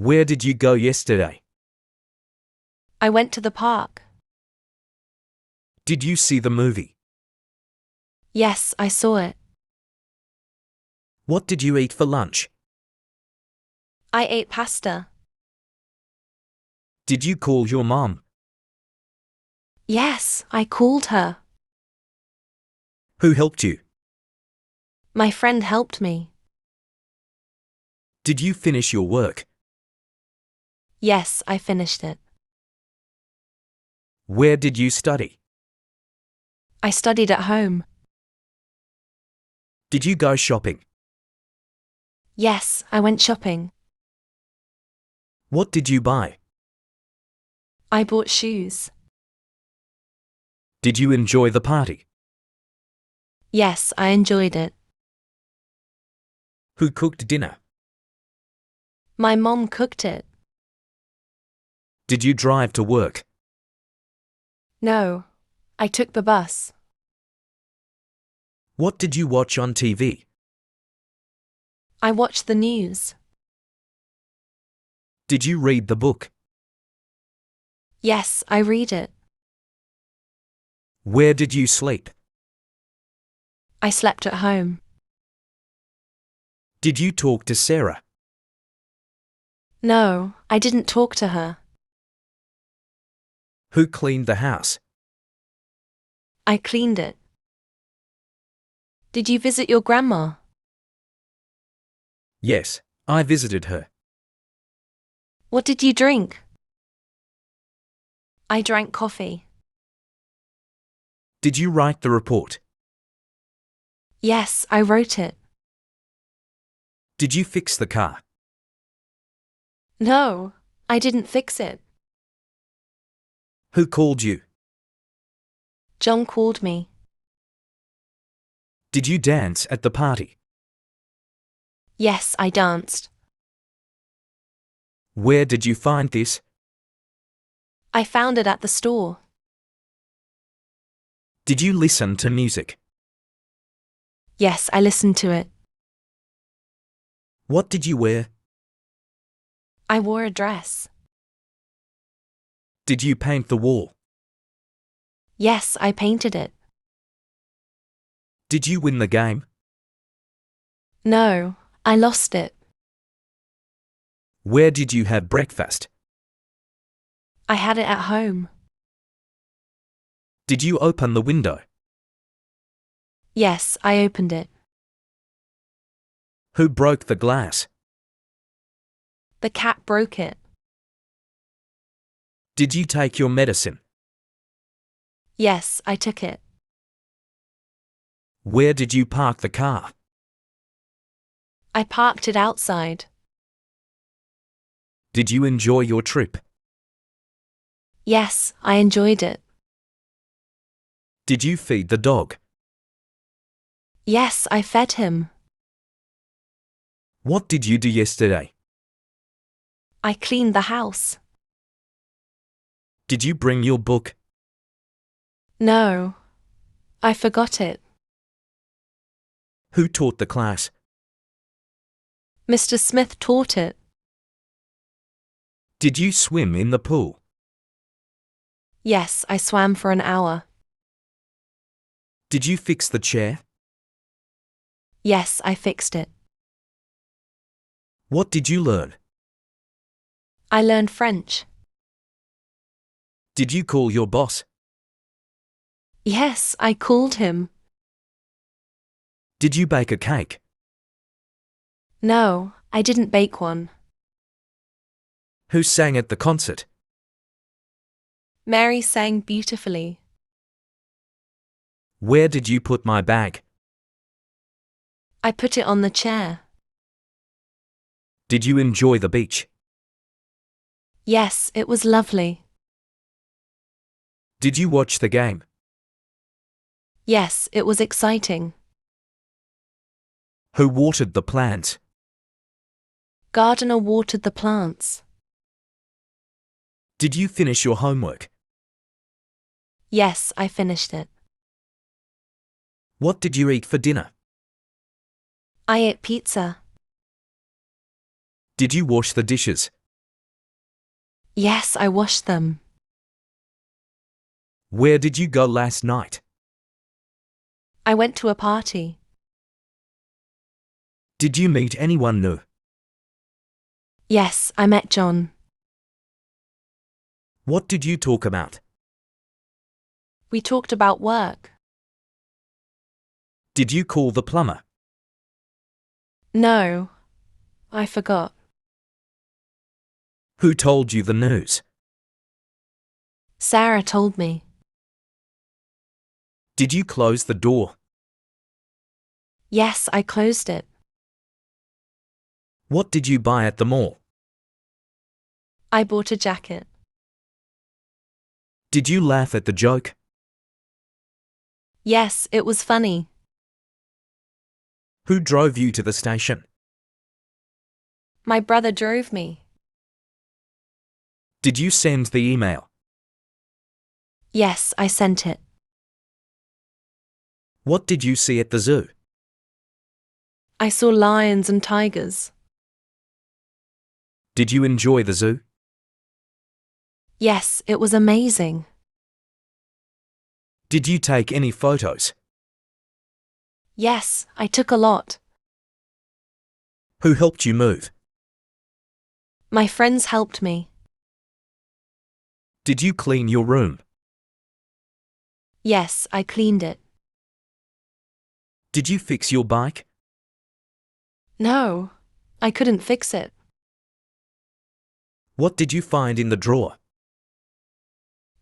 Where did you go yesterday? I went to the park. Did you see the movie? Yes, I saw it. What did you eat for lunch? I ate pasta. Did you call your mom? Yes, I called her. Who helped you? My friend helped me. Did you finish your work? Yes, I finished it. Where did you study? I studied at home. Did you go shopping? Yes, I went shopping. What did you buy? I bought shoes. Did you enjoy the party? Yes, I enjoyed it. Who cooked dinner? My mom cooked it. Did you drive to work? No, I took the bus. What did you watch on TV? I watched the news. Did you read the book? Yes, I read it. Where did you sleep? I slept at home. Did you talk to Sarah? No, I didn't talk to her. Who cleaned the house? I cleaned it. Did you visit your grandma? Yes, I visited her. What did you drink? I drank coffee. Did you write the report? Yes, I wrote it. Did you fix the car? No, I didn't fix it. Who called you? John called me. Did you dance at the party? Yes, I danced. Where did you find this? I found it at the store. Did you listen to music? Yes, I listened to it. What did you wear? I wore a dress. Did you paint the wall? Yes, I painted it. Did you win the game? No, I lost it. Where did you have breakfast? I had it at home. Did you open the window? Yes, I opened it. Who broke the glass? The cat broke it. Did you take your medicine? Yes, I took it. Where did you park the car? I parked it outside. Did you enjoy your trip? Yes, I enjoyed it. Did you feed the dog? Yes, I fed him. What did you do yesterday? I cleaned the house. Did you bring your book? No, I forgot it. Who taught the class? Mr. Smith taught it. Did you swim in the pool? Yes, I swam for an hour. Did you fix the chair? Yes, I fixed it. What did you learn? I learned French. Did you call your boss? Yes, I called him. Did you bake a cake? No, I didn't bake one. Who sang at the concert? Mary sang beautifully. Where did you put my bag? I put it on the chair. Did you enjoy the beach? Yes, it was lovely. Did you watch the game? Yes, it was exciting. Who watered the plants? Gardener watered the plants. Did you finish your homework? Yes, I finished it. What did you eat for dinner? I ate pizza. Did you wash the dishes? Yes, I washed them. Where did you go last night? I went to a party. Did you meet anyone new? Yes, I met John. What did you talk about? We talked about work. Did you call the plumber? No, I forgot. Who told you the news? Sarah told me. Did you close the door? Yes, I closed it. What did you buy at the mall? I bought a jacket. Did you laugh at the joke? Yes, it was funny. Who drove you to the station? My brother drove me. Did you send the email? Yes, I sent it. What did you see at the zoo? I saw lions and tigers. Did you enjoy the zoo? Yes, it was amazing. Did you take any photos? Yes, I took a lot. Who helped you move? My friends helped me. Did you clean your room? Yes, I cleaned it. Did you fix your bike? No, I couldn't fix it. What did you find in the drawer?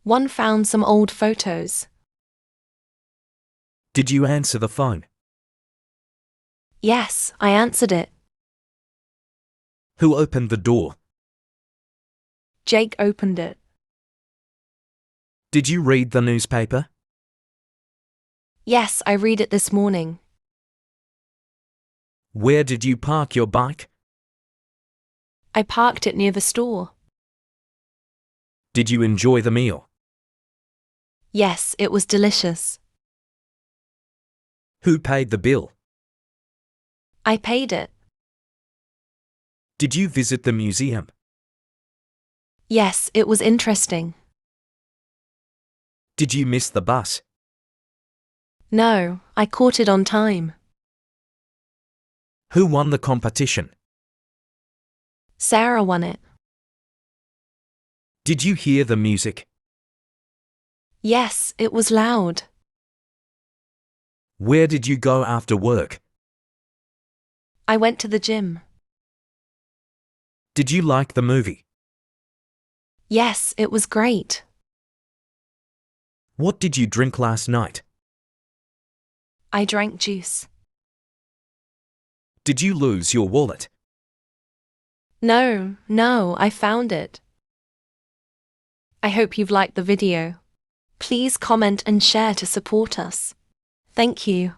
One found some old photos. Did you answer the phone? Yes, I answered it. Who opened the door? Jake opened it. Did you read the newspaper? Yes, I read it this morning. Where did you park your bike? I parked it near the store. Did you enjoy the meal? Yes, it was delicious. Who paid the bill? I paid it. Did you visit the museum? Yes, it was interesting. Did you miss the bus? No, I caught it on time. Who won the competition? Sarah won it. Did you hear the music? Yes, it was loud. Where did you go after work? I went to the gym. Did you like the movie? Yes, it was great. What did you drink last night? I drank juice. Did you lose your wallet? No, I found it. I hope you've liked the video. Please comment and share to support us. Thank you.